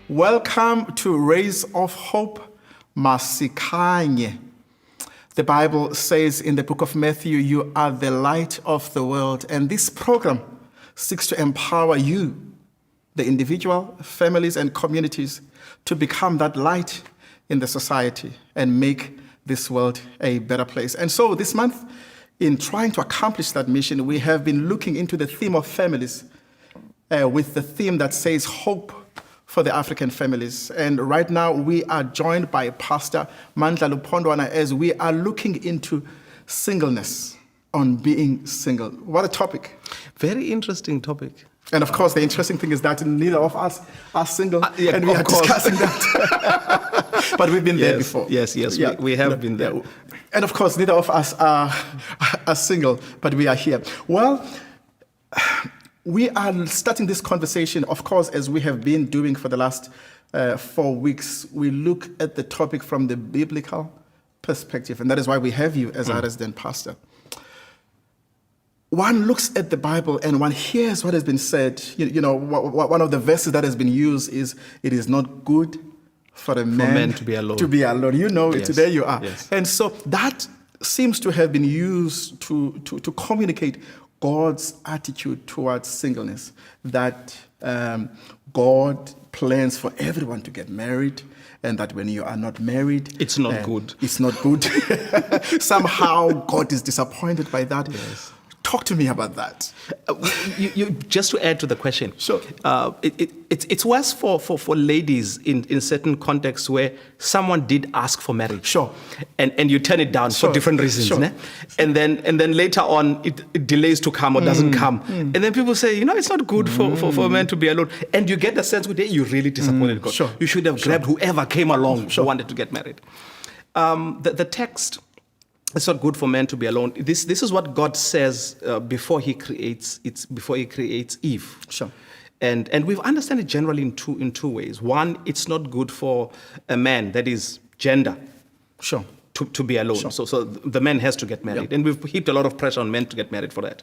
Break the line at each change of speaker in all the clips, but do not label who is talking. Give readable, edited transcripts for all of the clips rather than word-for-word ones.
Welcome to Rays of Hope, Masikhanye. The Bible says in the book of Matthew, you are the light of the world. And this program seeks to empower you, the individual, families, and communities, to become that light in the society and make this world a better place. And so this month, in trying to accomplish that mission, we have been looking into the theme of families with the theme that says hope for the African families. And right now we are joined by Pastor Mandla Lupondwana as we are looking into singleness, on being single. What a topic.
Very interesting topic.
And of course, the interesting thing is that neither of us are single, and we are discussing that. But we've been there before.
Yes, yeah. we have been there.
And of course, neither of us are single, but we are here. Well, we are starting this conversation, of course, as we have been doing for the last 4 weeks. We look at the topic from the biblical perspective, and that is why we have you as our resident pastor. One looks at the Bible and one hears what has been said. You know, one of the verses that has been used is, it is not good for a man
to be alone.
You know it,
Yes.
there you are.
Yes.
And so that seems to have been used to communicate God's attitude towards singleness, that God plans for everyone to get married, and that when you are not married,
it's not good.
It's not good. Somehow God is disappointed by that.
Yes.
Talk to me about that.
You just to add to the question.
Sure.
It's worse for ladies in certain contexts where someone did ask for marriage.
Sure.
And you turn it down for different reasons.
Sure.
Ne? And then later on it delays to come or doesn't come. And then people say, it's not good for a man to be alone. And you get the sense that you're really disappointed. God.
Sure.
You should have grabbed whoever came along who wanted to get married. The text, it's not good for man to be alone. This is what God says before He creates Eve.
Sure.
And we've understood it generally in two ways. One, it's not good for a man, that is gender.
Sure.
To be alone. Sure. So the man has to get married. Yeah. And we've heaped a lot of pressure on men to get married for that.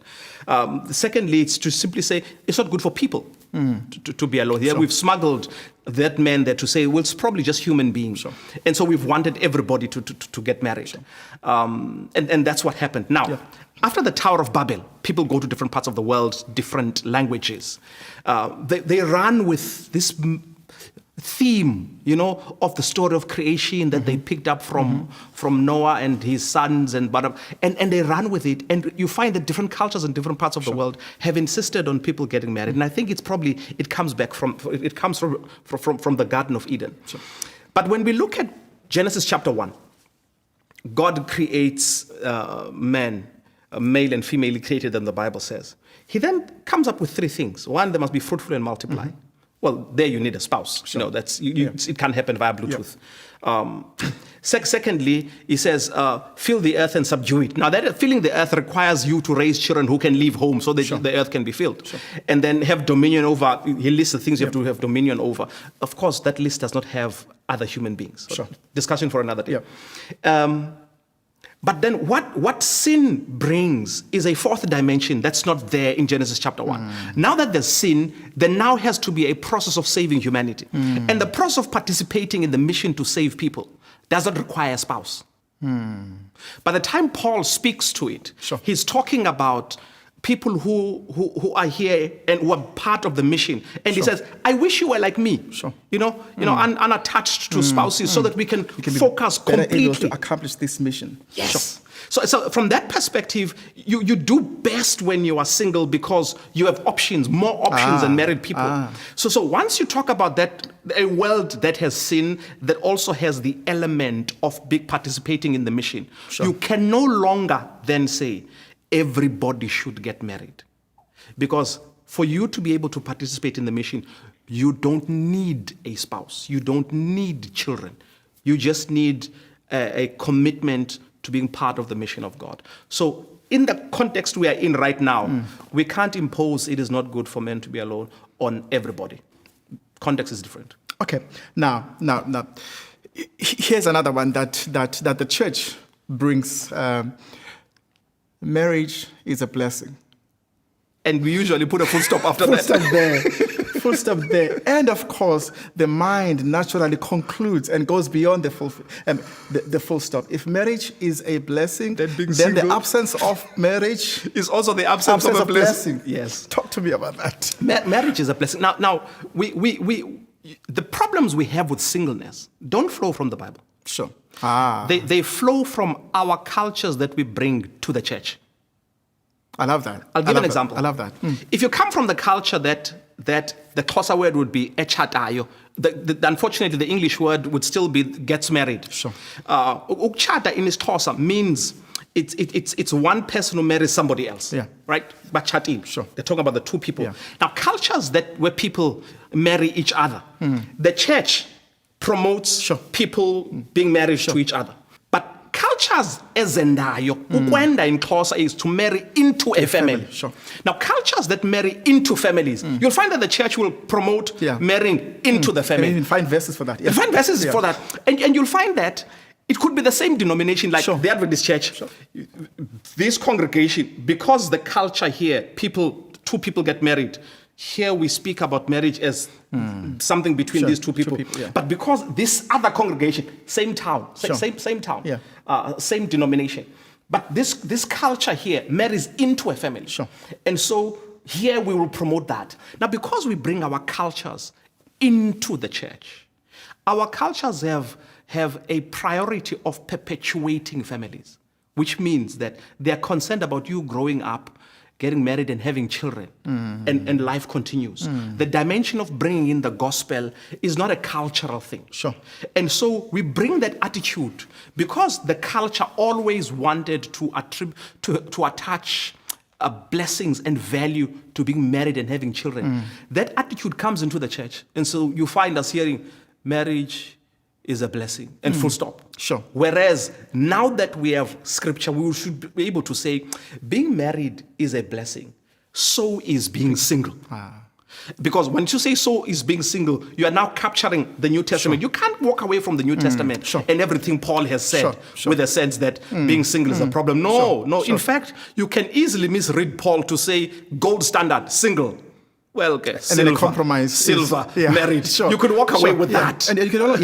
Secondly, it's to simply say it's not good for people to be alone. Here we've smuggled that man there to say, well, it's probably just human beings. Sure. And so we've wanted everybody to get married. Sure. And that's what happened. Now, after the Tower of Babel, people go to different parts of the world, different languages. They run with this theme, of the story of creation that they picked up from Noah and his sons and they run with it. And you find that different cultures in different parts of the world have insisted on people getting married. And I think it comes from the Garden of Eden. Sure. But when we look at Genesis chapter 1, God creates man, male and female, He created them, the Bible says. He then comes up with 3 things. One, they must be fruitful and multiply. Well, there you need a spouse.
Sure.
It can't happen via Bluetooth. Secondly, He says, fill the earth and subdue it. Now, that filling the earth requires you to raise children who can leave home so that the earth can be filled. Sure. And then have dominion over. He lists the things you have to have dominion over. Of course, that list does not have other human beings. So discussion for another day. But then what sin brings is a 4th dimension that's not there in Genesis chapter 1. Now that there's sin, there now has to be a process of saving humanity. And the process of participating in the mission to save people doesn't require a spouse. By the time Paul speaks to it, he's talking about people who are here and who are part of the mission. And he says, I wish you were like me, unattached to spouses so that we can focus completely.
Able to accomplish this mission.
Yes. So from that perspective, you do best when you are single because you have more options than married people. So once you talk about that, a world that has sin, that also has the element of big participating in the mission, you can no longer then say, everybody should get married. Because for you to be able to participate in the mission, you don't need a spouse. You don't need children. You just need a commitment to being part of the mission of God. So in the context we are in right now, we can't impose it is not good for men to be alone on everybody. Context is different.
Okay. Now, here's another one that the church brings. Marriage is a blessing.
And we usually put a full stop after that.
Full stop there. Full stop there. And of course, the mind naturally concludes and goes beyond the full stop. If marriage is a blessing, then the absence of marriage
is also the absence of a blessing.
Yes. Talk to me about that.
Marriage is a blessing. Now, the problems we have with singleness don't flow from the Bible.
Sure.
They flow from our cultures that we bring to the church.
I love that.
I'll give an example.
I love that.
If you come from the culture that the Xhosa word would be echatayo, unfortunately the English word would still be gets married.
Sure.
Ukchata in Xhosa means it's one person who marries somebody else.
Yeah.
Right? Bachati.
Sure.
They're talking about the two people.
Yeah.
Now cultures where people marry each other, the church promotes people being married to each other. But cultures ezendayo, ukwenda in Xhosa is to marry into a family.
Sure.
Now cultures that marry into families, you'll find that the church will promote marrying into the family.
And you can find verses for that.
You find verses for that. And you'll find that it could be the same denomination like the Adventist church.
Sure.
This congregation, because the culture here, two people get married. Here we speak about marriage as something between these two people. But because this other congregation, same town, same town, same denomination. But this culture here marries into a family.
Sure.
And so here we will promote that. Now because we bring our cultures into the church, our cultures have a priority of perpetuating families, which means that they are concerned about you growing up, getting married and having children, and life continues. The dimension of bringing in the gospel is not a cultural thing.
Sure.
And so we bring that attitude because the culture always wanted to attach blessings and value to being married and having children. That attitude comes into the church. And so you find us hearing marriage is a blessing and full stop.
Sure.
Whereas now that we have scripture, we should be able to say being married is a blessing. So is being single. Because when you say so is being single, you are now capturing the New Testament. You can't walk away from the New Testament and everything Paul has said with a sense that being single is a problem. No. In fact, you can easily misread Paul to say gold standard, single. Well, okay.
And then a compromise.
Silver, married. You could walk away with that.
And you could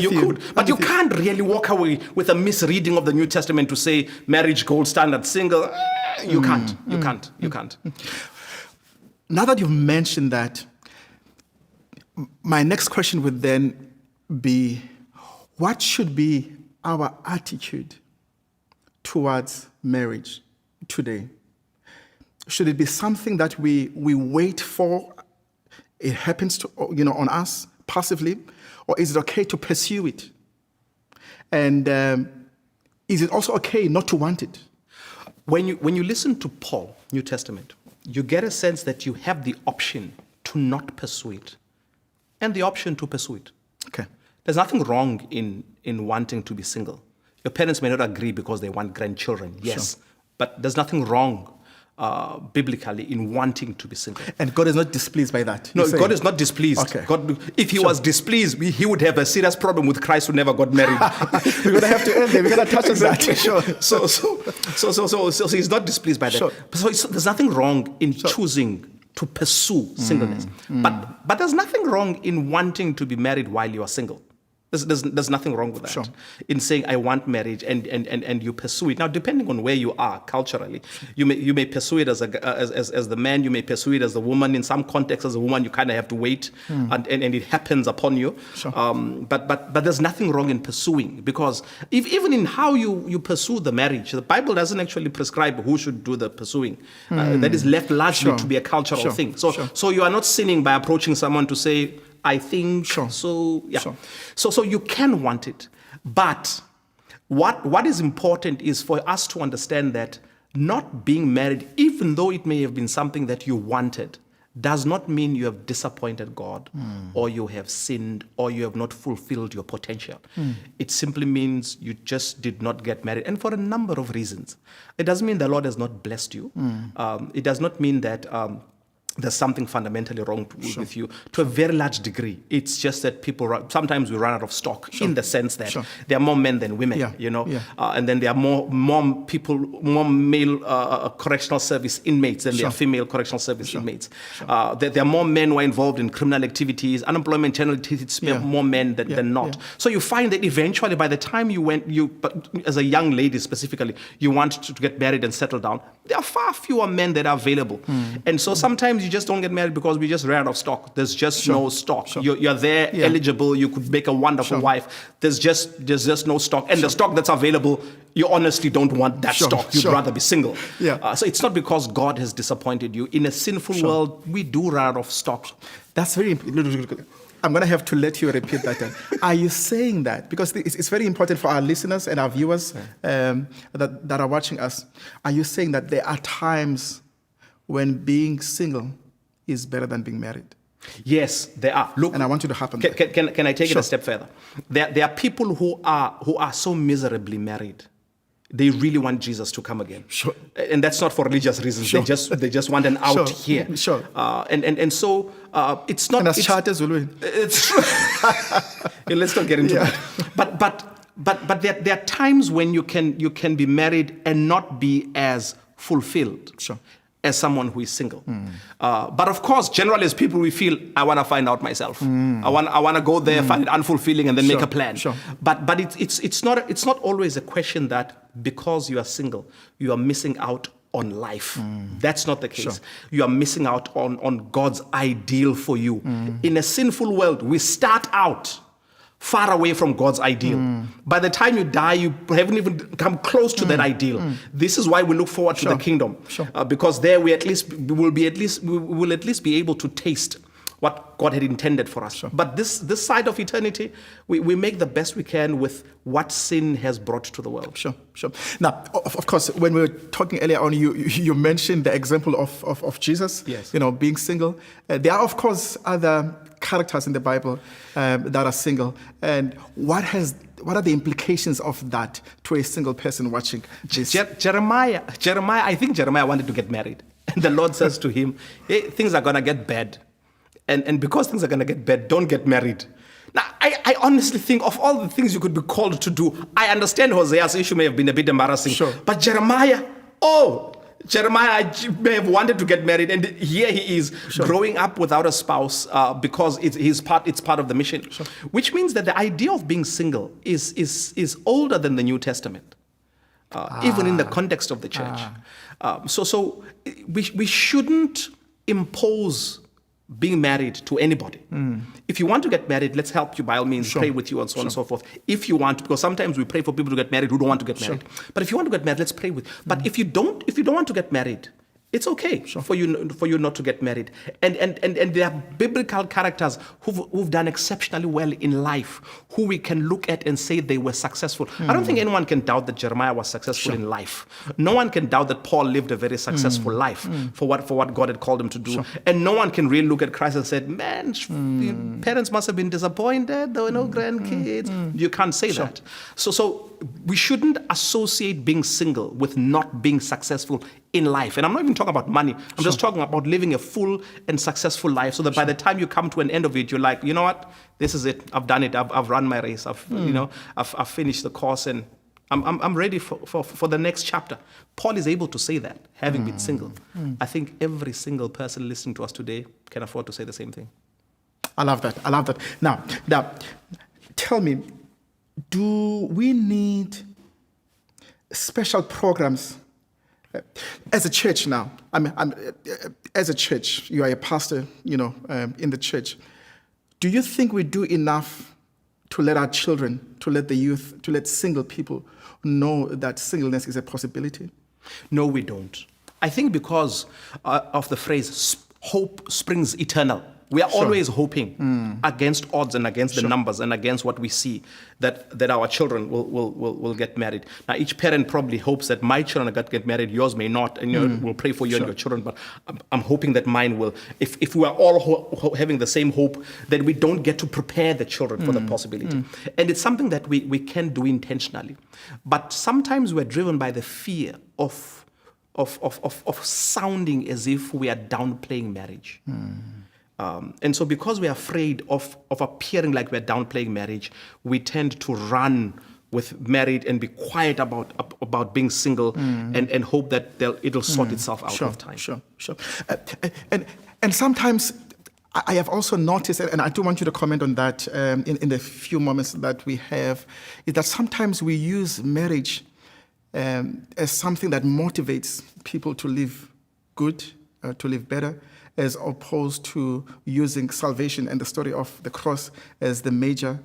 you could. But you can't really walk away with a misreading of the New Testament to say marriage, gold standard, single. You can't. You can't.
Now that you've mentioned that, my next question would then be, what should be our attitude towards marriage today? Should it be something that we wait for? It happens to on us passively, or is it okay to pursue it? And is it also okay not to want it?
When you listen to Paul, New Testament, you get a sense that you have the option to not pursue it, and the option to pursue it.
Okay.
There's nothing wrong in wanting to be single. Your parents may not agree because they want grandchildren. Yes, but there's nothing wrong. Biblically in wanting to be single.
And God is not displeased by that?
No, God is not displeased.
Okay.
God, if he was displeased, he would have a serious problem with Christ who never got married.
We're going to have to end there. We're going to touch on that. Sure.
So he's not displeased by that.
Sure.
So there's nothing wrong in choosing to pursue singleness. But there's nothing wrong in wanting to be married while you are single. There's nothing wrong with that.
Sure.
In saying I want marriage and you pursue it. Now, depending on where you are culturally, you may pursue it as the man, you may pursue it as the woman. In some contexts, as a woman, you kind of have to wait and it happens upon you.
Sure.
But there's nothing wrong in pursuing, because even in how you pursue the marriage, the Bible doesn't actually prescribe who should do the pursuing. That is left largely to be a cultural thing. So you are not sinning by approaching someone to say, I think so. Yeah. So you can want it, but what is important is for us to understand that not being married, even though it may have been something that you wanted, does not mean you have disappointed God, or you have sinned, or you have not fulfilled your potential. It simply means you just did not get married, and for a number of reasons. It doesn't mean the Lord has not blessed you. It does not mean that there's something fundamentally wrong with you to a very large degree. It's just that sometimes we run out of stock in the sense that there are more men than women, and then there are more male correctional service inmates than there are female correctional service inmates. There are more men who are involved in criminal activities. Unemployment generally hits more men than not. So you find that eventually by the time as a young lady specifically, you want to get married and settle down, there are far fewer men that are available. And so sometimes you just don't get married because we just ran out of stock. There's just no stock. You're there, eligible. You could make a wonderful wife. There's just no stock. And the stock that's available, you honestly don't want that stock. You'd rather be single. So it's not because God has disappointed you. In a sinful world, we do run out of stock.
That's very important. I'm going to have to let you repeat that. Are you saying that? Because it's very important for our listeners and our viewers that are watching us. Are you saying that there are times when being single is better than being married?
Yes, there are. Look,
and I want you to happen.
Can I take it a step further? There are people who are so miserably married. They really want Jesus to come again. And that's not for religious reasons. They just want an out here. And so it's not.
And as charters will win.
It's let's not get into that. But there are times when you can be married and not be as fulfilled as someone who is single. But of course, generally as people, we feel, I want to find out myself. I want to go there, find it unfulfilling, and then make a plan. But it's not always a question that because you are single, you are missing out on life. That's not the case. You are missing out on God's ideal for you. In a sinful world, we start out far away from God's ideal. By the time you die, you haven't even come close to that ideal. This is why we look forward to the kingdom, because there we will at least be able to taste what God had intended for us. But this side of eternity, we make the best we can with what sin has brought to the world.
Now, of course, when we were talking earlier on, you mentioned the example of Jesus, being single. There are, of course, other characters in the Bible that are single. And what are the implications of that to a single person watching this?
Jeremiah, I think Jeremiah wanted to get married. And the Lord says to him, hey, things are going to get bad. And because things are going to get bad, don't get married. Now, I honestly think of all the things you could be called to do, I understand Hosea's issue may have been a bit embarrassing. But Jeremiah may have wanted to get married, and here he is growing up without a spouse because it's part of the mission. Which means that the idea of being single is older than the New Testament, even in the context of the church. So we shouldn't impose being married to anybody. If you want to get married, let's help you by all means, pray with you and so on and so forth. If you want, because sometimes we pray for people to get married who don't want to get married. But if you want to get married, let's pray with. But if you don't want to get married, it's okay for you not to get married. And there are biblical characters who've done exceptionally well in life, who we can look at and say they were successful. I don't think anyone can doubt that Jeremiah was successful in life. No one can doubt that Paul lived a very successful life for what God had called him to do. And no one can really look at Christ and say, man, parents must have been disappointed. There were no grandkids. You can't say that. So we shouldn't associate being single with not being successful in life. And I'm not even talking about money. I'm just talking about living a full and successful life so that by the time you come to an end of it, you're like, you know what? This is it. I've done it. I've run my race. I've finished the course, and I'm ready for the next chapter. Paul is able to say that, having been single. I think every single person listening to us today can afford to say the same thing.
I love that. Now, tell me, do we need special programs as a church now? As a church, you are a pastor, in the church. Do you think we do enough to let our children, to let the youth, to let single people know that singleness is a possibility?
No, we don't. I think because of the phrase, hope springs eternal. We are always hoping against odds and against the numbers and against what we see that our children will get married. Now, each parent probably hopes that my children get married, yours may not, and we'll pray for you and your children, but I'm hoping that mine will. If we are all having the same hope, then we don't get to prepare the children for the possibility. And it's something that we can do intentionally. But sometimes we're driven by the fear of of sounding as if we are downplaying marriage. And so because we are afraid of appearing like we're downplaying marriage, we tend to run with married and be quiet about being single and hope that it'll sort itself out of time.
Sure. And sometimes I have also noticed, and I do want you to comment on that in the few moments that we have, is that sometimes we use marriage as something that motivates people to live good, to live better, as opposed to using salvation and the story of the cross as the major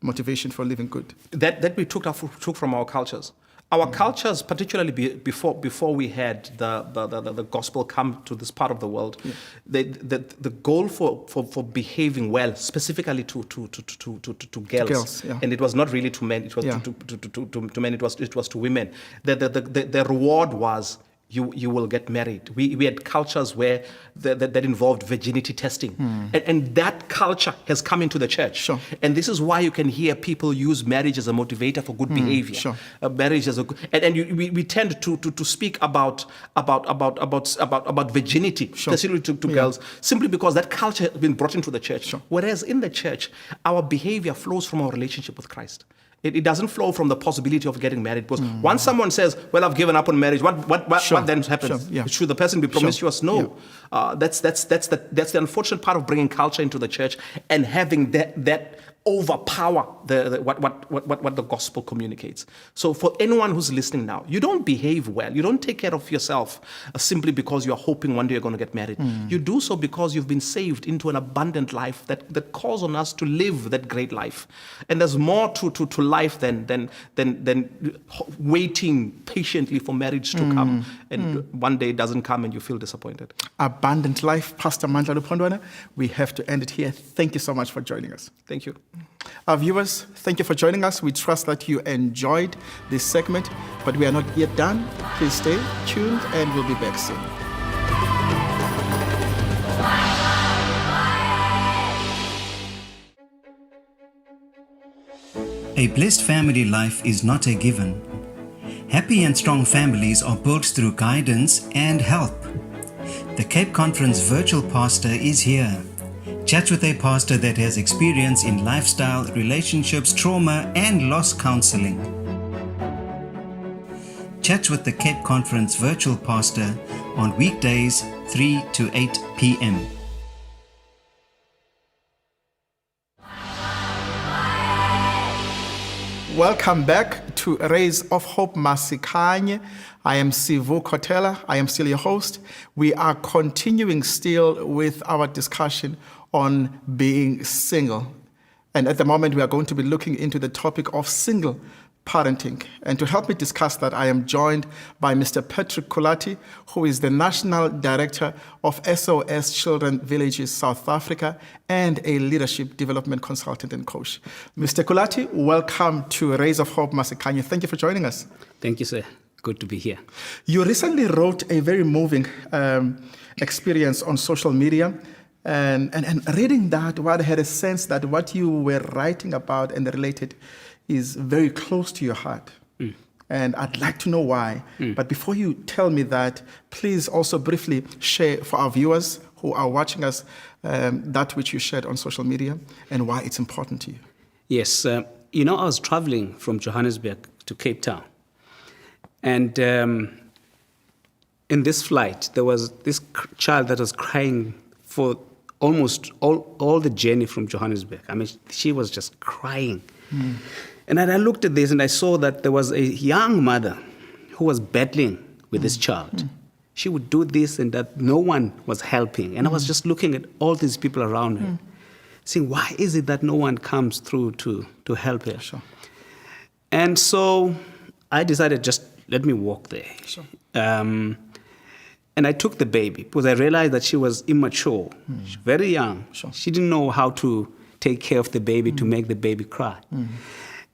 motivation for living good.
That we took from our cultures. Our cultures, particularly before we had the gospel come to this part of the world, the goal for behaving well, specifically to girls, and it was not really to men. It was to men. It was to women. The reward was, you will get married. We had cultures where that involved virginity testing. And that culture has come into the church.
Sure.
And this is why you can hear people use marriage as a motivator for good behavior.
Sure.
Marriage as we tend to speak about virginity, especially to girls, simply because that culture has been brought into the church.
Sure.
Whereas in the church, our behavior flows from our relationship with Christ. It doesn't flow from the possibility of getting married. Because once someone says, well, I've given up on marriage, what then happens?
Sure, yeah.
Should the person be promiscuous? No. That's the unfortunate part of bringing culture into the church and having that overpower what the gospel communicates. So for anyone who's listening now, you don't behave well. You don't take care of yourself simply because you're hoping one day you're going to get married. You do so because you've been saved into an abundant life that calls on us to live that great life. And there's more to life than waiting patiently for marriage to come. And one day it doesn't come and you feel disappointed.
Abundant life. Pastor Mandla Lupondwana, we have to end it here. Thank you so much for joining us.
Thank you.
Our viewers, thank you for joining us. We trust that you enjoyed this segment, but we are not yet done. Please stay tuned and we'll be back soon.
A blessed family life is not a given. Happy and strong families are built through guidance and help. The Cape Conference Virtual Pastor is here. Chat with a pastor that has experience in lifestyle, relationships, trauma, and loss counseling. Chat with the Cape Conference Virtual Pastor on weekdays 3 to 8 p.m.
Welcome back to Rays of Hope Masikhanye. I am Sivu Kotela. I am still your host. We are continuing still with our discussion on being single. And at the moment, we are going to be looking into the topic of single parenting. And to help me discuss that, I am joined by Mr. Patrick Kulati, who is the National Director of SOS Children Villages South Africa and a leadership development consultant and coach. Mr. Kulati, welcome to Rays of Hope Masikhanye. Thank you for joining us.
Thank you, sir. Good to be here.
You recently wrote a very moving experience on social media. And reading that, I had a sense that what you were writing about and related is very close to your heart. And I'd like to know why. But before you tell me that, please also briefly share for our viewers who are watching us that which you shared on social media and why it's important to you.
Yes. I was traveling from Johannesburg to Cape Town. And in this flight, there was this child that was crying for almost all the journey from Johannesburg. I mean, she was just crying. And I looked at this and I saw that there was a young mother who was battling with this child. She would do this and that no one was helping. And I was just looking at all these people around her, saying, why is it that no one comes through to help her?
Sure.
And so I decided, just let me walk there.
Sure.
And I took the baby because I realized that she was immature, very young.
Sure.
She didn't know how to take care of the baby to make the baby cry.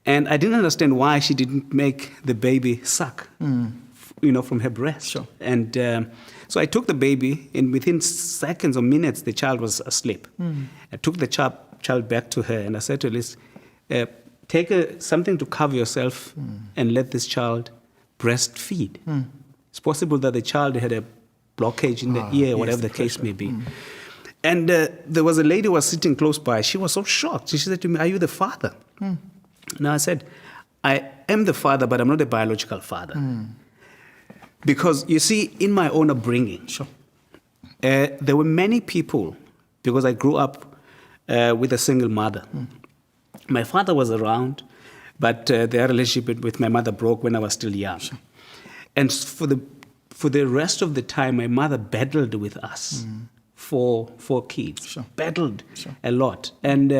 And I didn't understand why she didn't make the baby suck, from her breast.
Sure.
And so I took the baby, and within seconds or minutes, the child was asleep. I took the child back to her, and I said to her, Liz, take something to cover yourself and let this child breastfeed. It's possible that the child had a blockage in the ear, whatever the case may be. And there was a lady who was sitting close by. She was so shocked. She said to me, "Are you the father?" Now I said, "I am the father, but I'm not the biological father." Because you see, in my own upbringing, there were many people, because I grew up with a single mother. My father was around, but their relationship with my mother broke when I was still young. And for the rest of the time, my mother battled with us for kids, battled a lot. And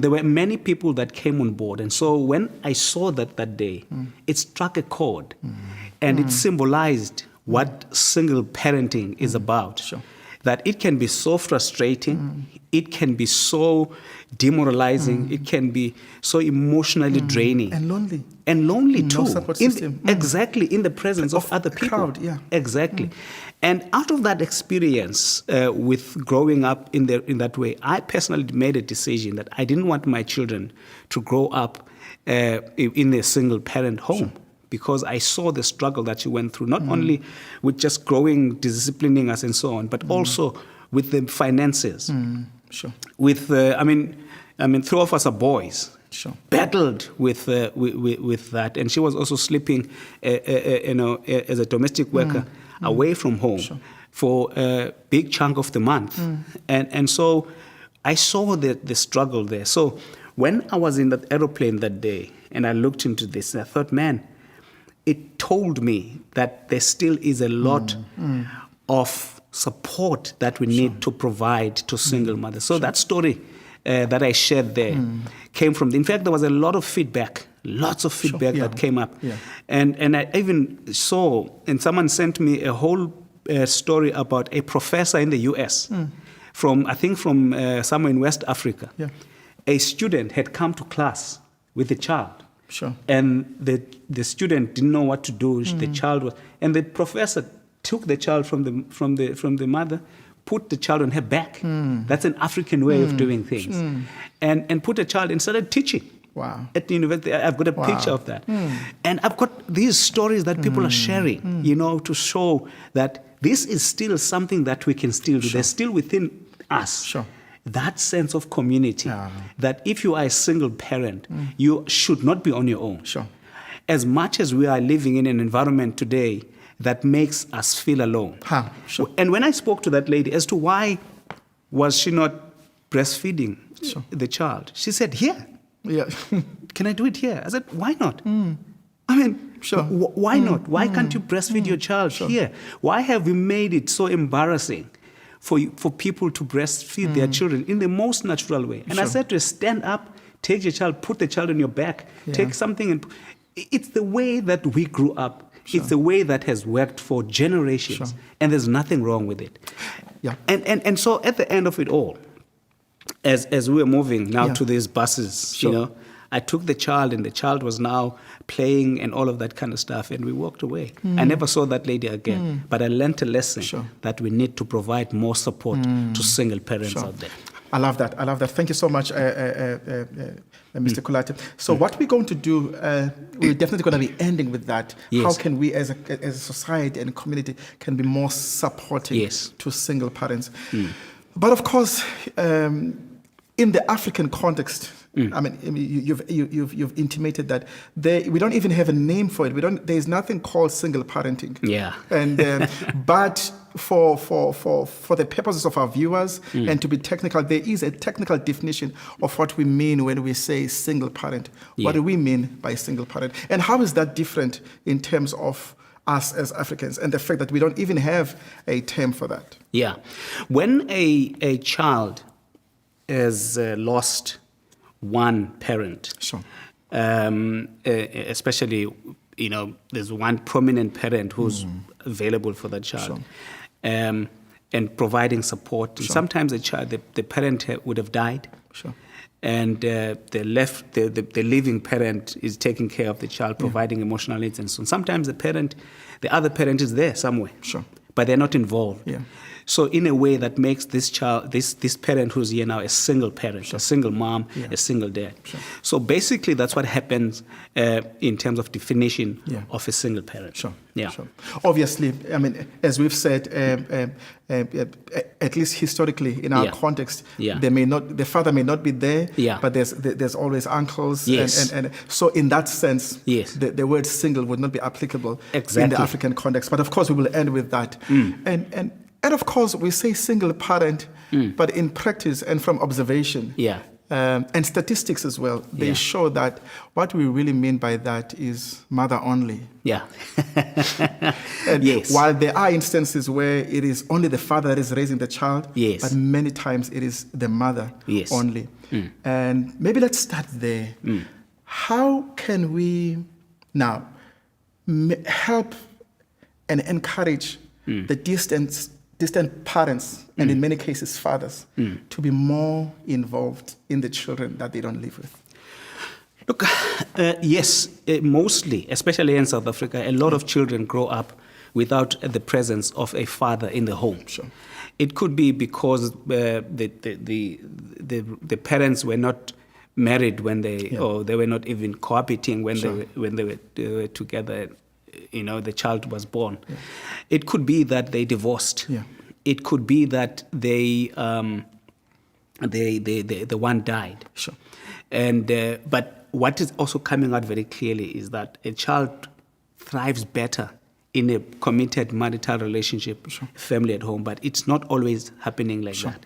there were many people that came on board. And so when I saw that day, it struck a chord. And it symbolized what single parenting is about. That it can be so frustrating, it can be so demoralizing, it can be so emotionally draining.
And lonely.
And lonely too.
No support system.
Exactly, in the presence of other people.
Crowd, yeah.
Exactly. And out of that experience with growing up in that way, I personally made a decision that I didn't want my children to grow up in a single parent home. Because I saw the struggle that she went through, not only with just growing, disciplining us and so on, but also with the finances. With, I mean, three of us are boys. Battled with that, and she was also sleeping, as a domestic worker away from home for a big chunk of the month, and so I saw the struggle there. So when I was in that aeroplane that day, and I looked into this, and I thought, man, it told me that there still is a lot of support that we need to provide to single mothers. So that story that I shared there came from, in fact, there was a lot of feedback, lots of feedback that came up. And I even saw, and someone sent me a whole story about a professor in the US, from somewhere in West Africa. A student had come to class with a child. And the student didn't know what to do. The child was, and the professor took the child from the mother, put the child on her back. That's an African way of doing things, and put a child and started teaching. At the university, I've got a picture of that, and I've got these stories that people are sharing, to show that this is still something that we can still do. There's still within us. That sense of community, that if you are a single parent, you should not be on your own. As much as we are living in an environment today that makes us feel alone. And when I spoke to that lady as to why was she not breastfeeding the child, she said, "Here. Can I do it here?" I said, "Why not?" I mean, why not? Why can't you breastfeed your child here? Why have we made it so embarrassing for people to breastfeed their children in the most natural way? And I said to her, stand up, take your child, put the child on your back, take something. And it's the way that we grew up. It's the way that has worked for generations. And there's nothing wrong with it. And so at the end of it all, as we were moving now to these buses, I took the child, and the child was now playing and all of that kind of stuff, and we walked away. I never saw that lady again, but I learned a lesson that we need to provide more support to single parents out there.
I love that. Thank you so much, Mr. Kulati. So what we're going to do, we're definitely going to be ending with that. How can we as a society and community can be more supportive to single parents? But of course, in the African context, I mean, you've intimated that we don't even have a name for it. There's nothing called single parenting. And but for the purposes of our viewers and to be technical, there is a technical definition of what we mean when we say single parent. What do we mean by single parent? And how is that different in terms of us as Africans and the fact that we don't even have a term for that?
When a child has lost one parent, especially, there's one prominent parent who's available for that child, and providing support. And sometimes the parent would have died, and the living parent is taking care of the child, providing emotional needs and so on. Sometimes the other parent is there somewhere, but they're not involved. So in a way that makes this child, this parent who's here now, a single parent, a single mom, a single dad. So basically, that's what happens in terms of definition of a single parent.
Sure.
Yeah.
Sure. Obviously, I mean, as we've said, at least historically in our context, the father may not be there, but there's always uncles, and so in that sense, the word single would not be applicable in the African context. But of course, we will end with that, and of course, we say single parent, but in practice and from observation, and statistics as well, they show that what we really mean by that is mother only.
Yeah.
And while there are instances where it is only the father that is raising the child, but many times it is the mother only. And maybe let's start there. How can we now help and encourage the distant parents, and in many cases fathers, to be more involved in the children that they don't live with?
Look, yes, mostly, especially in South Africa, a lot of children grow up without the presence of a father in the home.
Sure.
It could be because the parents were not married when they, or they were not even cohabiting when they were together. You know, the child was born. It could be that they divorced. It could be that the one died.
Sure.
And but what is also coming out very clearly is that a child thrives better in a committed marital relationship, family at home, but it's not always happening like that.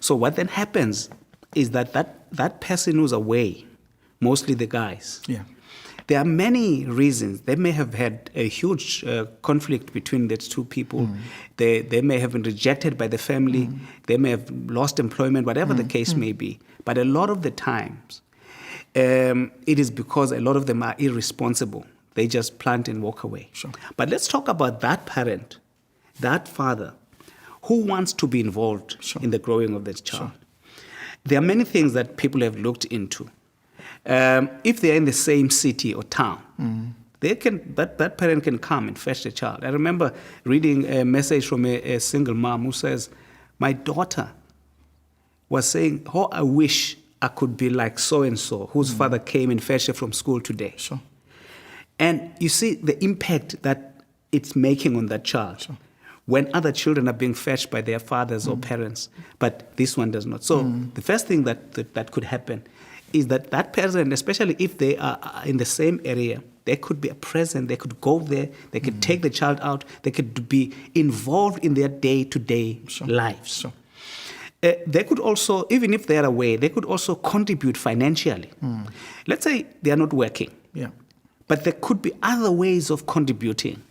So what then happens is that person who's away, mostly the guys, there are many reasons. They may have had a huge conflict between these two people. They may have been rejected by the family. They may have lost employment, whatever the case may be. But a lot of the times, it is because a lot of them are irresponsible. They just plant and walk away. But let's talk about that parent, that father, who wants to be involved in the growing of that child. There are many things that people have looked into. If they are in the same city or town, that parent can come and fetch the child. I remember reading a message from a single mom who says, my daughter was saying, oh, I wish I could be like so-and-so, whose father came and fetched her from school today. And you see the impact that it's making on that child. When other children are being fetched by their fathers or parents, but this one does not. So the first thing that could happen is that person, especially if they are in the same area, they could be present, they could go there, they could take the child out, they could be involved in their day-to-day lives. They could also, even if they are away, they could also contribute financially. Let's say they are not working, but there could be other ways of contributing,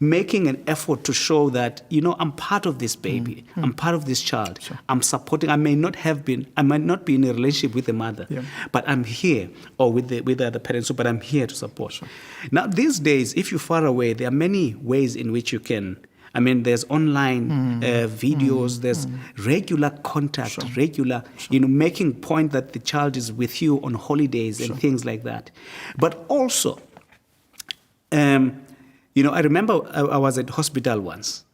making an effort to show that, you know, I'm part of this baby, I'm part of this child, I'm supporting. I might not be in a relationship with the mother, but I'm here, or with the other parents, but I'm here to support. Now, these days, if you're far away, there are many ways in which you can. I mean, there's online videos, there's regular contact, you know, making point that the child is with you on holidays and things like that. But also, you know, I remember I was at hospital once,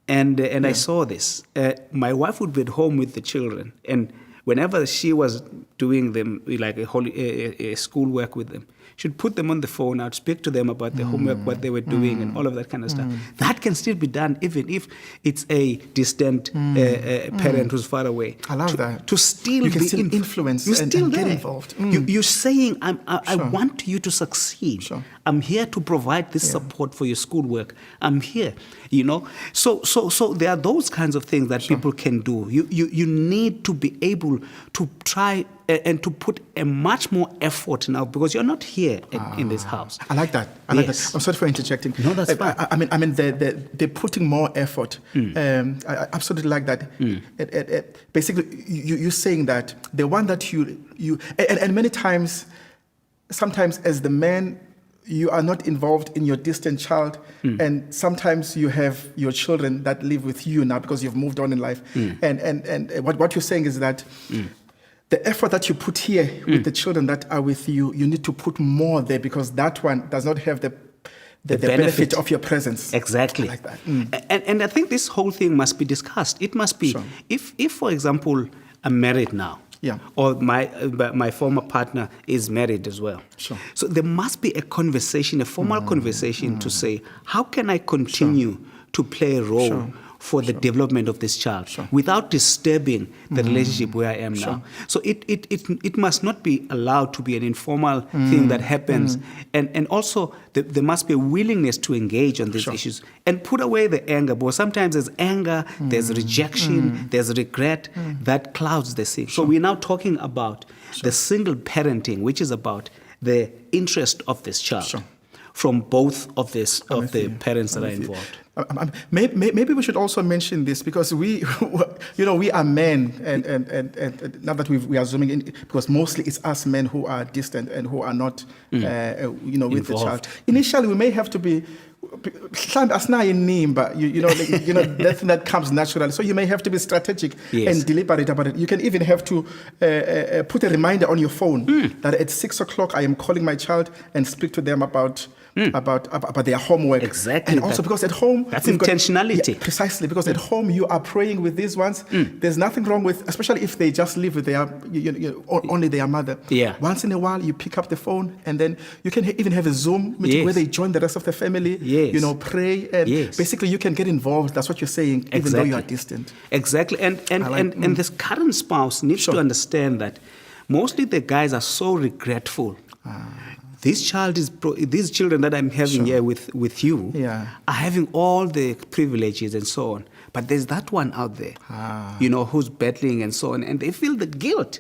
and I saw this. My wife would be at home with the children, and whenever she was doing them, like a schoolwork with them, she'd put them on the phone. I'd speak to them about the homework, what they were doing, and all of that kind of stuff. That can still be done even if it's a distant parent who's far away.
I love that.
To still
you can
be
still influence and get involved.
You're saying, I want you to succeed. I'm here to provide this support for your schoolwork. I'm here, you know. So there are those kinds of things that people can do. You need to be able to try and to put a much more effort now, because you're not here in this house.
I like that. I like that. I'm sorry for interjecting.
No, that's fine.
I mean, they're putting more effort. I absolutely like that. Basically, you're saying that the one that you and many times, sometimes as the man, you are not involved in your distant child, and sometimes you have your children that live with you now because you've moved on in life. And what you're saying is that the effort that you put here with the children that are with you, you need to put more there, because that one does not have the benefit of your presence.
Exactly.
I like that.
And I think this whole thing must be discussed. It must be,
Sure.
if for example, I'm married now,
Yeah.
or my former partner is married as well.
Sure.
So there must be a conversation, a formal conversation to say, how can I continue to play a role for the development of this child without disturbing the relationship where I am now? So it must not be allowed to be an informal thing that happens. And also there must be a willingness to engage on these issues and put away the anger. Because sometimes there's anger, there's rejection, there's regret that clouds the thing. So we're now talking about the single parenting, which is about the interest of this child from both of the parents that are involved.
Maybe we should also mention this because we are men, and now that we are zooming in, because mostly it's us men who are distant and who are not, with the child. Initially, we may have to be. But that thing that comes naturally. So you may have to be strategic and deliberate about it. You can even have to put a reminder on your phone that at 6 o'clock I am calling my child and speak to them about their homework.
Exactly.
And also because at home...
That's intentionality.
Precisely, because at home you are praying with these ones. There's nothing wrong with, especially if they just live with their, only their mother.
Yeah.
Once in a while you pick up the phone and then you can even have a Zoom meeting where they join the rest of the family, pray, and basically you can get involved. That's what you're saying, even though you are distant.
Exactly. And this current spouse needs to understand that mostly the guys are so regretful. These children that I'm having here with you are having all the privileges and so on. But there's that one out there, who's battling and so on, and they feel the guilt.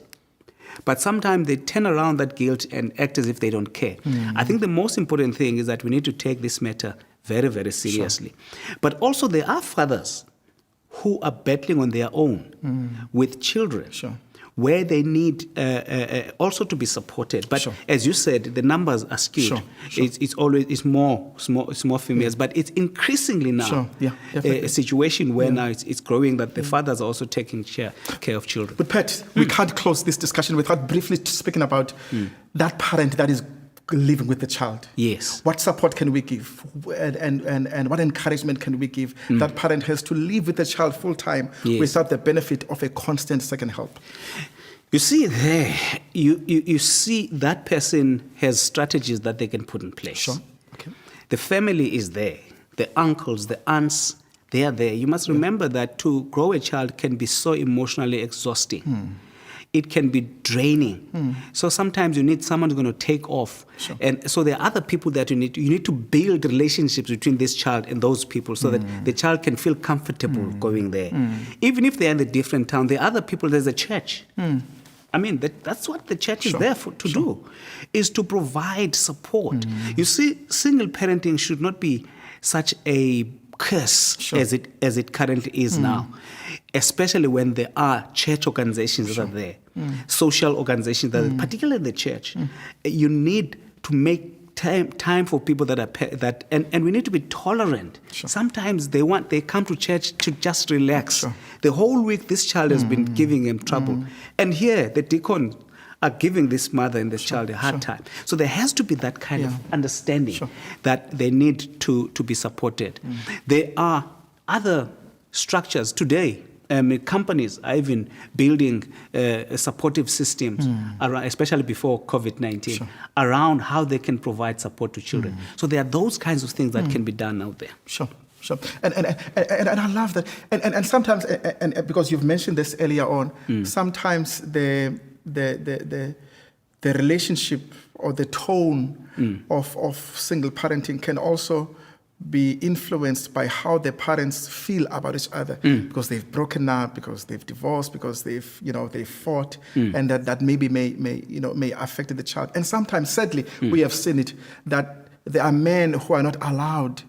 But sometimes they turn around that guilt and act as if they don't care. I think the most important thing is that we need to take this matter very, very seriously. But also there are fathers who are battling on their own with children. Where they need also to be supported, but as you said, the numbers are skewed. It's more females, but it's increasingly now a situation where now it's growing that the fathers are also taking care of children.
But Pat, we can't close this discussion without briefly speaking about that parent that is living with the child.
Yes.
What support can we give, and what encouragement can we give? That parent has to live with the child full time without the benefit of a constant second help.
You see there, you see that person has strategies that they can put in place.
Okay.
The family is there. The uncles, the aunts, they are there. You must remember that to grow a child can be so emotionally exhausting. It can be draining. So sometimes you need someone who's going to take off. And so there are other people that you need to build relationships between this child and those people so that the child can feel comfortable going there. Even if they're in a different town, there are other people, there's a church. I mean, that's what the church is there to do, is to provide support. You see, single parenting should not be such a curse as it currently is now, especially when there are church organizations that are there, social organizations that are, particularly in the church. You need to make time for people that are and we need to be tolerant. Sometimes they come to church to just relax. The whole week this child has been giving him trouble, and here the deacon are giving this mother and this child a hard time. So there has to be that kind of understanding that they need to be supported. There are other structures today. Companies are even building supportive systems, around, especially before COVID-19, around how they can provide support to children. So there are those kinds of things that can be done out there.
Sure. And I love that. And sometimes, and because you've mentioned this earlier on, sometimes the relationship or the tone of single parenting can also be influenced by how the parents feel about each other, because they've broken up, because they've divorced, because they've fought, and that maybe may affect the child. And sometimes, sadly, we have seen it that there are men who are not allowed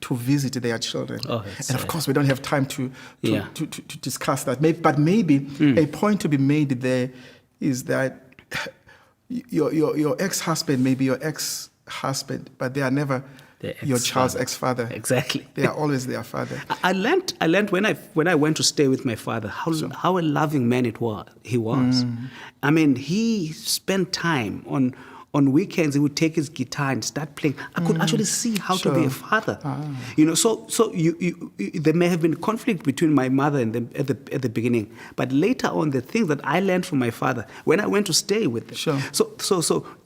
to visit their children. And of course, we don't have time to discuss that. But maybe a point to be made there is that your ex-husband may be your ex-husband, but they are never your child's ex-father.
Exactly.
They are always their father.
I learned when I went to stay with my father how a loving man he was. I mean, he spent time on on weekends he would take his guitar and start playing. I could actually see how to be a father. So there may have been conflict between my mother and them at the beginning, but later on, the things that I learned from my father when I went to stay with them.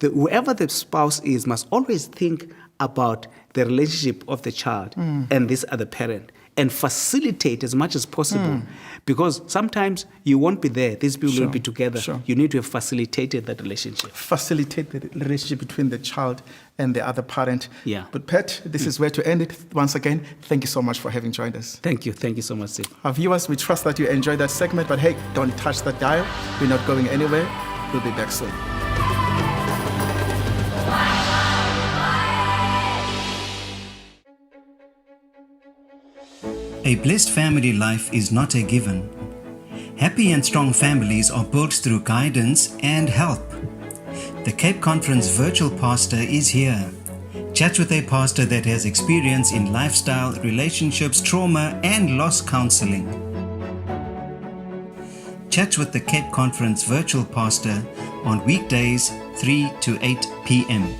Whoever the spouse is must always think about the relationship of the child and this other parent, and facilitate as much as possible. Because sometimes you won't be there. These people will be together. You need to have facilitated that relationship.
Facilitate the relationship between the child and the other parent.
Yeah.
But Pat, this is where to end it. Once again, thank you so much for having joined us.
Thank you so much, Steve.
Our viewers, we trust that you enjoyed that segment, but hey, don't touch that dial. We're not going anywhere. We'll be back soon.
A blessed family life is not a given. Happy and strong families are built through guidance and help. The Cape Conference virtual pastor is here. Chat with a pastor that has experience in lifestyle, relationships, trauma, and loss counseling. Chat with the Cape Conference virtual pastor on weekdays 3 to 8 p.m.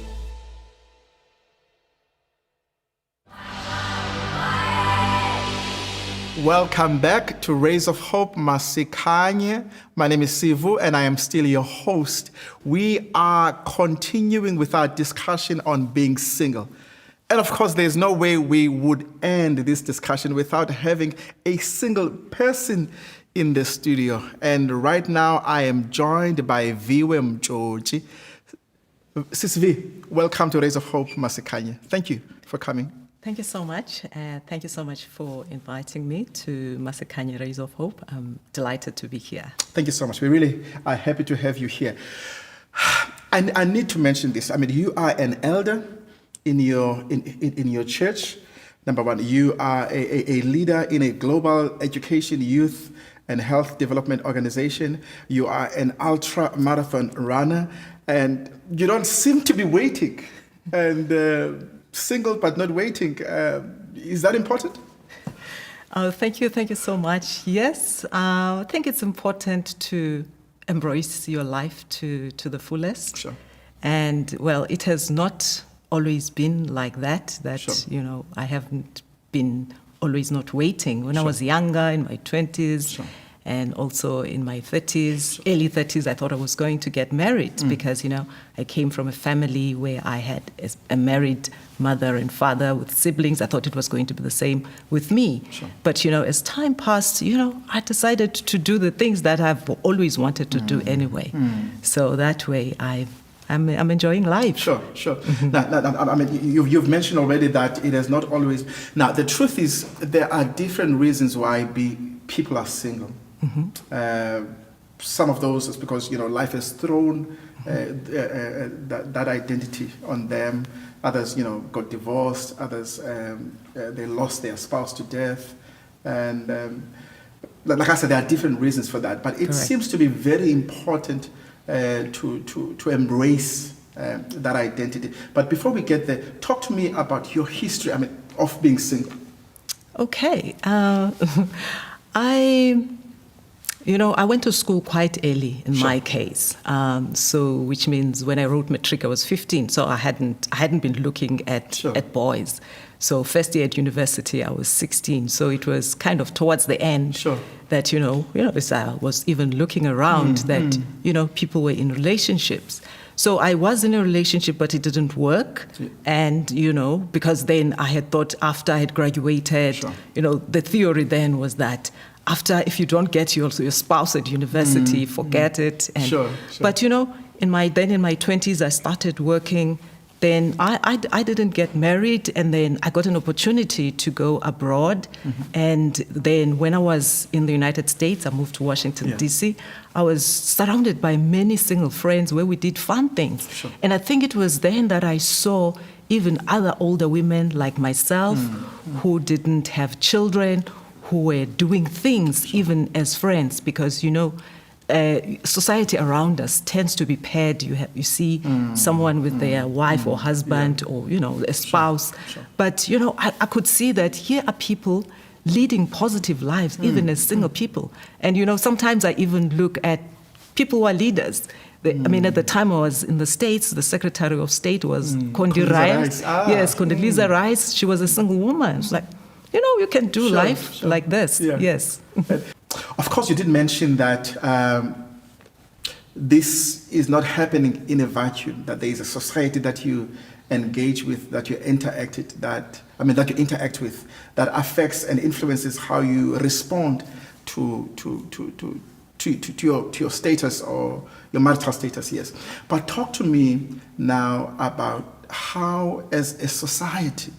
Welcome back to Rays of Hope, Masikhanye. My name is Sivu, and I am still your host. We are continuing with our discussion on being single. And of course, there's no way we would end this discussion without having a single person in the studio. And right now, I am joined by Viwe Mtshontshi. Sis V, welcome to Rays of Hope, Masikhanye. Thank you for coming.
Thank you so much. Thank you so much for inviting me to Masikhanye Rays of Hope. I'm delighted to be here.
Thank you so much. We really are happy to have you here. I need to mention this. I mean, you are an elder in your church. Number one, you are a leader in a global education, youth, and health development organization. You are an ultra marathon runner, and you don't seem to be waiting. And single but not waiting. Is that important?
Thank you so much. Yes, I think it's important to embrace your life to the fullest.
Sure.
And well, it has not always been like that,
Sure.
I haven't been always not waiting. When I
Sure.
was younger, in my 20s,
Sure.
and also in my 30s, early 30s, I thought I was going to get married because, I came from a family where I had a married mother and father with siblings. I thought it was going to be the same with me.
Sure.
But, as time passed, I decided to do the things that I've always wanted to do anyway. So that way I'm enjoying life.
Sure. Now, I mean, you've mentioned already that it has not always. Now, the truth is there are different reasons why people are single. Some of those is because life has thrown that identity on them. Others got divorced. Others they lost their spouse to death, and like I said, there are different reasons for that. But it
Correct.
seems to be very important to embrace that identity. But before we get there, talk to me about your history. I mean, of being single.
Okay. I went to school quite early in my case. Which means when I wrote matric, I was 15. So I hadn't been looking at boys. So first year at university, I was 16. So it was kind of towards the end that, as I was even looking around that, people were in relationships. So I was in a relationship, but it didn't work. And, because then I had thought after I had graduated, the theory then was that if you don't get your spouse at university, forget it. And, But, in my 20s, I started working. Then I didn't get married, and then I got an opportunity to go abroad. And then when I was in the United States, I moved to Washington, D.C., I was surrounded by many single friends where we did fun things. And I think it was then that I saw even other older women like myself who didn't have children, who were doing things even as friends, because, society around us tends to be paired. You see someone with their wife or husband or, a spouse. But, I could see that here are people leading positive lives, even as single people. And, sometimes I even look at people who are leaders. I mean, at the time I was in the States, the Secretary of State was Condi
Condoleezza
Rice.
Rice.
Yes, Condoleezza Rice. She was a single woman. It's like, you can do life like this.
Yeah.
Yes.
Of course, you did mention that this is not happening in a vacuum, that there is a society that you engage with, that you interact with, that affects and influences how you respond to your status or your marital status, yes. But talk to me now about how, as a society,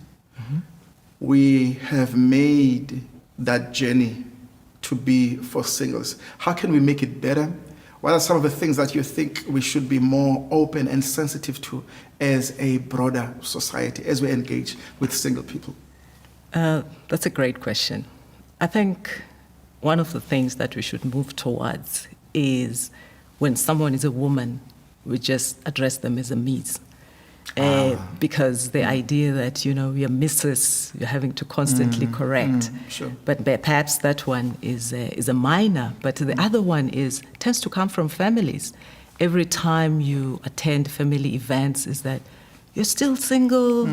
we have made that journey to be for singles. How can we make it better? What are some of the things that you think we should be more open and sensitive to as a broader society, as we engage with single people?
That's a great question. I think one of the things that we should move towards is when someone is a woman, we just address them as a Ms. Because the idea that, you're Mrs., you're having to constantly correct.
Sure.
But perhaps that one is a minor. But the other one tends to come from families. Every time you attend family events is that you're still single,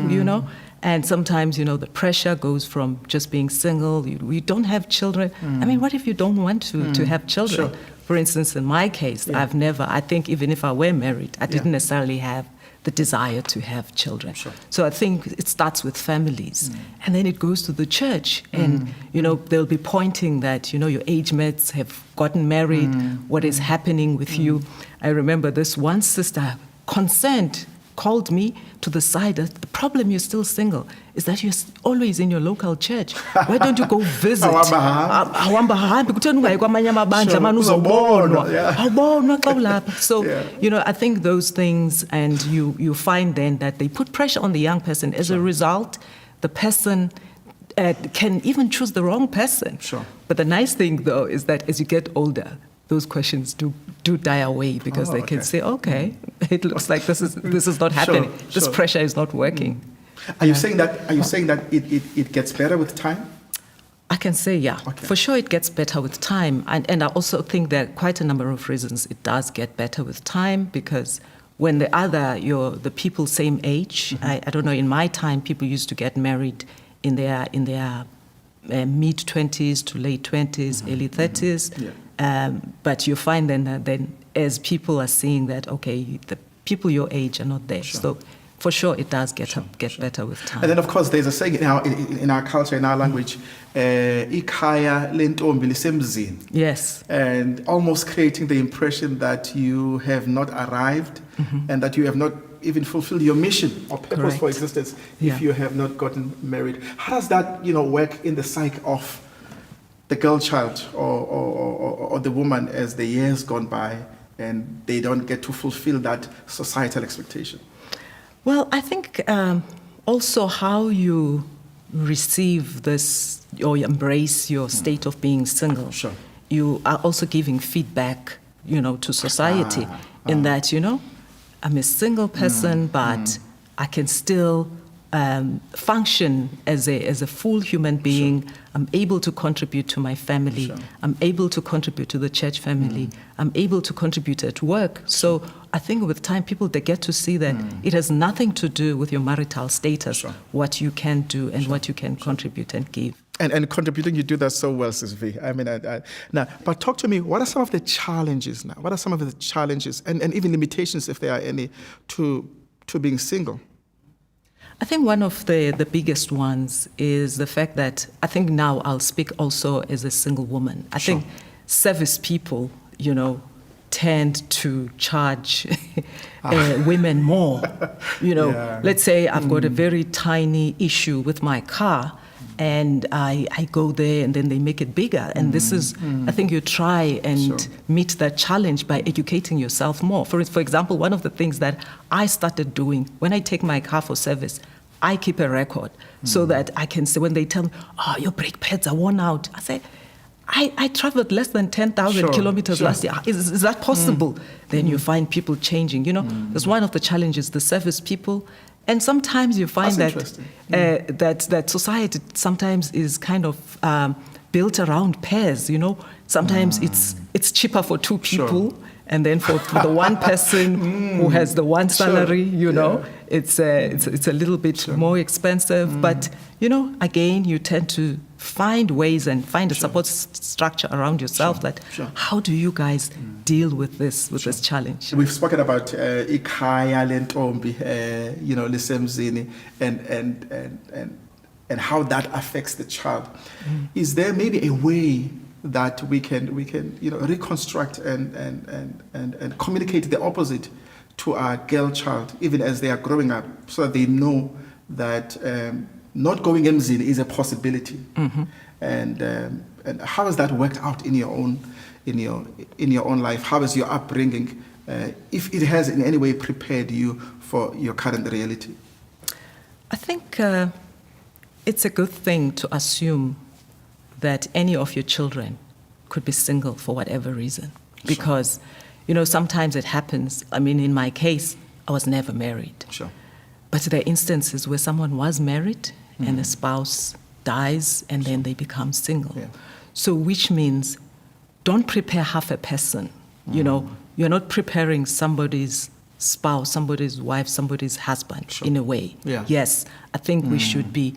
and sometimes, the pressure goes from just being single. We don't have children. I mean, what if you don't want to have children?
Sure.
For instance, in my case, I think even if I were married, I didn't necessarily have the desire to have children.
Sure.
So I think it starts with families. And then it goes to the church. And, they'll be pointing that, your age mates have gotten married. What is happening with you? I remember this one sister, concerned, called me to the side. The problem you're still single is that you're always in your local church. Why don't you go visit? So, I think those things, and you find then that they put pressure on the young person. As a result, the person can even choose the wrong person.
Sure.
But the nice thing, though, is that as you get older, those questions do die away, because they can say, okay, it looks like this is not happening. This pressure is not working.
Are you saying that it gets better with time?
I can say, yeah.
Okay.
For sure it gets better with time. And I also think there are quite a number of reasons it does get better with time, because when the people same age, I don't know, in my time, people used to get married in their mid-20s to late 20s, early 30s.
Yeah.
But you find then as people are seeing that, okay, the people your age are not there.
Sure.
So for sure it does get better with time.
And then, of course, there's a saying in our culture, in our language, "Ikhaya lentombi lisemzini."
Yes.
And almost creating the impression that you have not arrived and that you have not even fulfilled your mission or purpose for existence if you have not gotten married. How does that, work in the psyche of the girl child or the woman as the years gone by and they don't get to fulfill that societal expectation?
Well, I think also how you receive this or embrace your state of being single.
Sure.
You are also giving feedback, to society in that, I'm a single person, but I can still function as a full human being. Sure. I'm able to contribute to my family. Sure. I'm able to contribute to the church family. I'm able to contribute at work. So I think with time, they get to see that it has nothing to do with your marital status, what you can do and what you can contribute and give.
And contributing, you do that so well, Sis V. I mean, now, but talk to me, what are some of the challenges now? What are some of the challenges and even limitations, if there are any, to being single?
I think one of the biggest ones is the fact that I think now I'll speak also as a single woman. I think service people, tend to charge women more. Let's say I've got a very tiny issue with my car, and I go there and then they make it bigger. And this is, I think you try and meet that challenge by educating yourself more. For example, one of the things that I started doing when I take my car for service, I keep a record so that I can say when they tell me, your brake pads are worn out. I say, I traveled less than 10,000 kilometers last year. Is that possible? Then you find people changing. That's one of the challenges, the service people. And sometimes you find that society sometimes is kind of built around pairs. Sometimes it's cheaper for two people. And then for the one person who has the one salary, you know, it's a little bit more expensive. But, you know, again, you tend to find ways and find a support structure around yourself that how do you guys deal with this challenge?
We've spoken about ikhaya lentombi, you know, lisemzini, and how that affects the child. Is there maybe a way that we can you know, reconstruct and communicate the opposite to our girl child, even as they are growing up, so that they know that not going emzini is a possibility? And how has that worked out in your own life? How is your upbringing, if it has in any way prepared you for your current reality?
I think it's a good thing to assume that any of your children could be single for whatever reason. Because, you know, sometimes it happens. I mean, in my case, I was never married. But there are instances where someone was married and the spouse dies and then they become single. So which means don't prepare half a person. You know, you're not preparing somebody's spouse, somebody's wife, somebody's husband in a way. Yes, I think we should be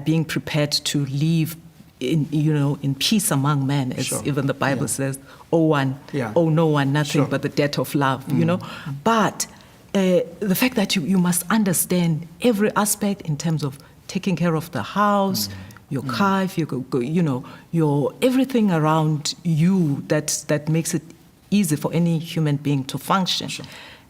being prepared to live in peace among men, as even the Bible says, oh no one, nothing but the debt of love, you know. But the fact that you must understand every aspect in terms of taking care of the house, your car, if you go, you know, your everything around you that makes it easy for any human being to function.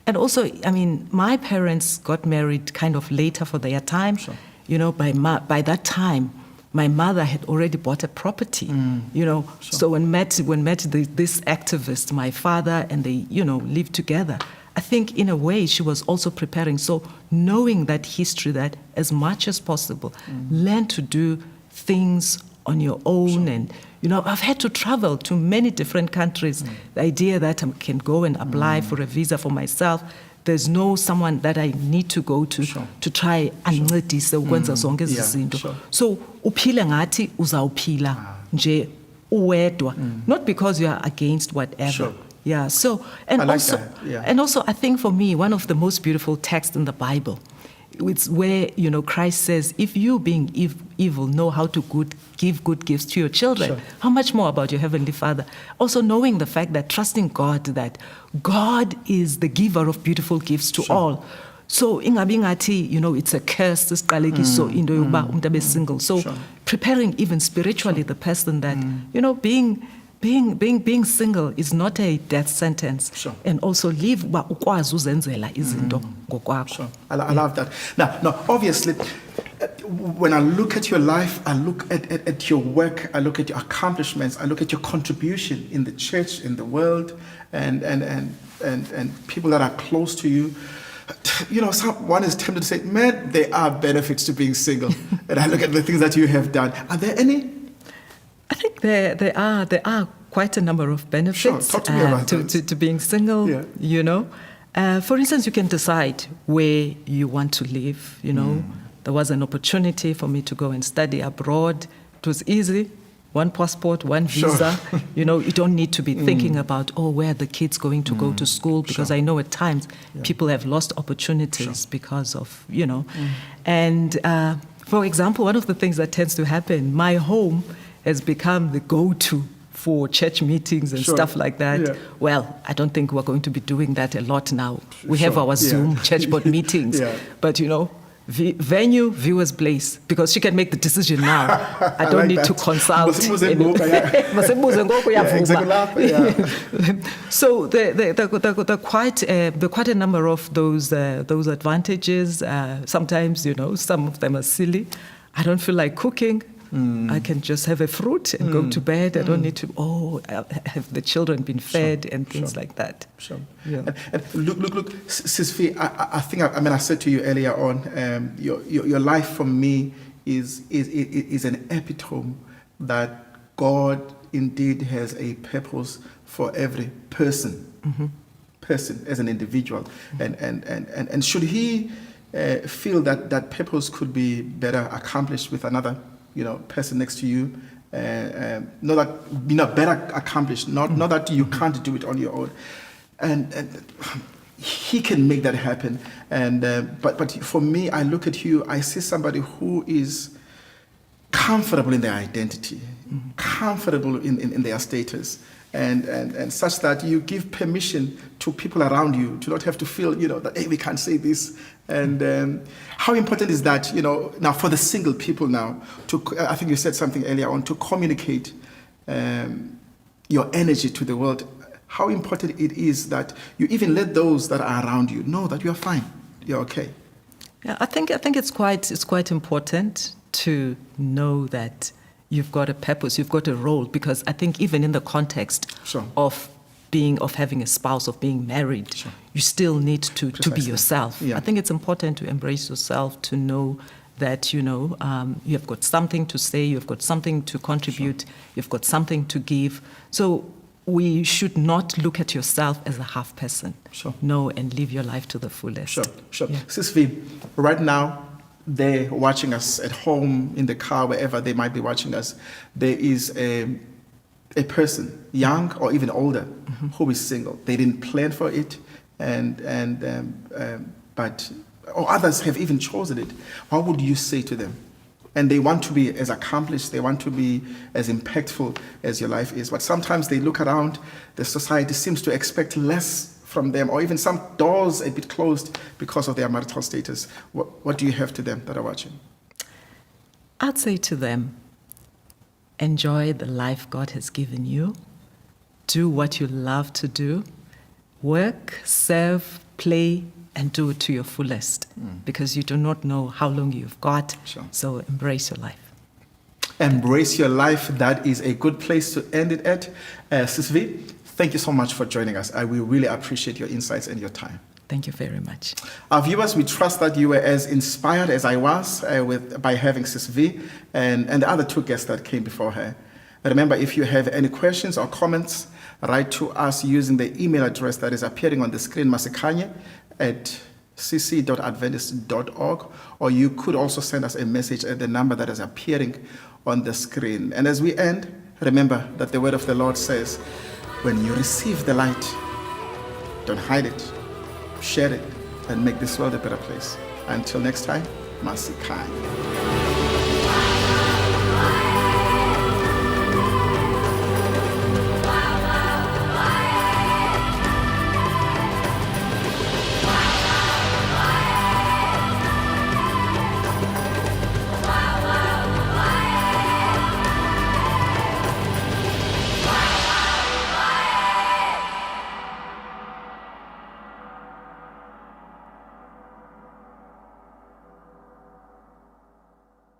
And also, I mean, my parents got married kind of later for their time. You know, by that time, my mother had already bought a property, you know. So when met this activist, my father, and they, you know, lived together, I think in a way she was also preparing. So knowing that history, that as much as possible, learn to do things on your own. And, you know, I've had to travel to many different countries. The idea that I can go and apply for a visa for myself, there's no someone that I need to go to try ancedise ukwenza zonke ezi zinto. So uphile ngathi uzawuphila nje uwedwa, not because you are against whatever. Yeah. So and also I think for me one of the most beautiful texts in the Bible, it's where, you know, Christ says, if you being evil know how to give good gifts to your children, how much more about your Heavenly Father? Also knowing the fact that trusting God, that God is the giver of beautiful gifts to all. So ingabi ngathi, you know, it's a curse, isiqalekiso into yokuba umuntu abe single. So preparing even spiritually the person that, you know, being single is not a death sentence. And also live ukwazi uzenzela izinto ngokwakho.
I love that. Now, obviously, when I look at your life, I look at your work, I look at your accomplishments, I look at your contribution in the church, in the world, and people that are close to you. You know, someone is tempted to say, man, there are benefits to being single. And I look at the things that you have done. Are there any?
I think there are quite a number of benefits
Talk to me about
to being single, you know. For instance, you can decide where you want to live, you know. There was an opportunity for me to go and study abroad. It was easy. One passport, one visa. You know, you don't need to be thinking about, where are the kids going to go to school? Because I know at times people have lost opportunities because of, you know. And for example, one of the things that tends to happen, my home has become the go-to for church meetings and stuff like that. Well, I don't think we're going to be doing that a lot now. We have our Zoom church board meetings. But, you know, venue, Viwe's place, because she can make the decision now. I don't need to consult. So there are quite a number of those advantages. Sometimes, you know, some of them are silly. I don't feel like cooking. I can just have a fruit and go to bed. I don't need to, have the children been fed and things like that.
And look, Sis Viwe, I think, I said to you earlier on, your life for me is an epitome that God indeed has a purpose for every person as an individual. And should he feel that purpose could be better accomplished with another, you know, person next to you, not that, you know, better accomplished, not that you can't do it on your own. and he can make that happen. And but for me, I look at you, I see somebody who is comfortable in their identity, comfortable in their status, and such that you give permission to people around you to not have to feel, that, hey, we can't say this. And how important is that, now for the single people now, I think you said something earlier on, to communicate your energy to the world. How important it is that you even let those that are around you know that you are fine, you're okay.
Yeah, I think it's quite important to know that you've got a purpose, you've got a role, because I think even in the context
Sure.
of having a spouse, of being married,
Sure.
you still need to be
Precisely.
yourself.
Yeah.
I think it's important to embrace yourself, to know that, you have got something to say, you've got something to contribute, you've got something to give. So we should not look at yourself as a half person.
Sure.
No, and live your life to the fullest.
Sure.
Yeah.
Sis V, right now, they're watching us at home, in the car, wherever they might be watching us. There is a person, young or even older, who is single. They didn't plan for it, but others have even chosen it. What would you say to them? And they want to be as accomplished, they want to be as impactful as your life is. But sometimes they look around, the society seems to expect less from them, or even some doors a bit closed because of their marital status. What do you have to them that are watching?
I'd say to them, enjoy the life God has given you. Do what you love to do. Work, serve, play, and do it to your fullest, because you do not know how long you've got.
Sure.
So embrace your life.
Embrace your life. That is a good place to end it at. Sis V, thank you so much for joining us. We really appreciate your insights and your time.
Thank you very much.
Our viewers, we trust that you were as inspired as I was by having Sis V and the other two guests that came before her. Remember, if you have any questions or comments, write to us using the email address that is appearing on the screen, Masikhanye at cc.adventist.org, or you could also send us a message at the number that is appearing on the screen. And as we end, remember that the word of the Lord says, when you receive the light, don't hide it, share it, and make this world a better place. Until next time, Masikhanye.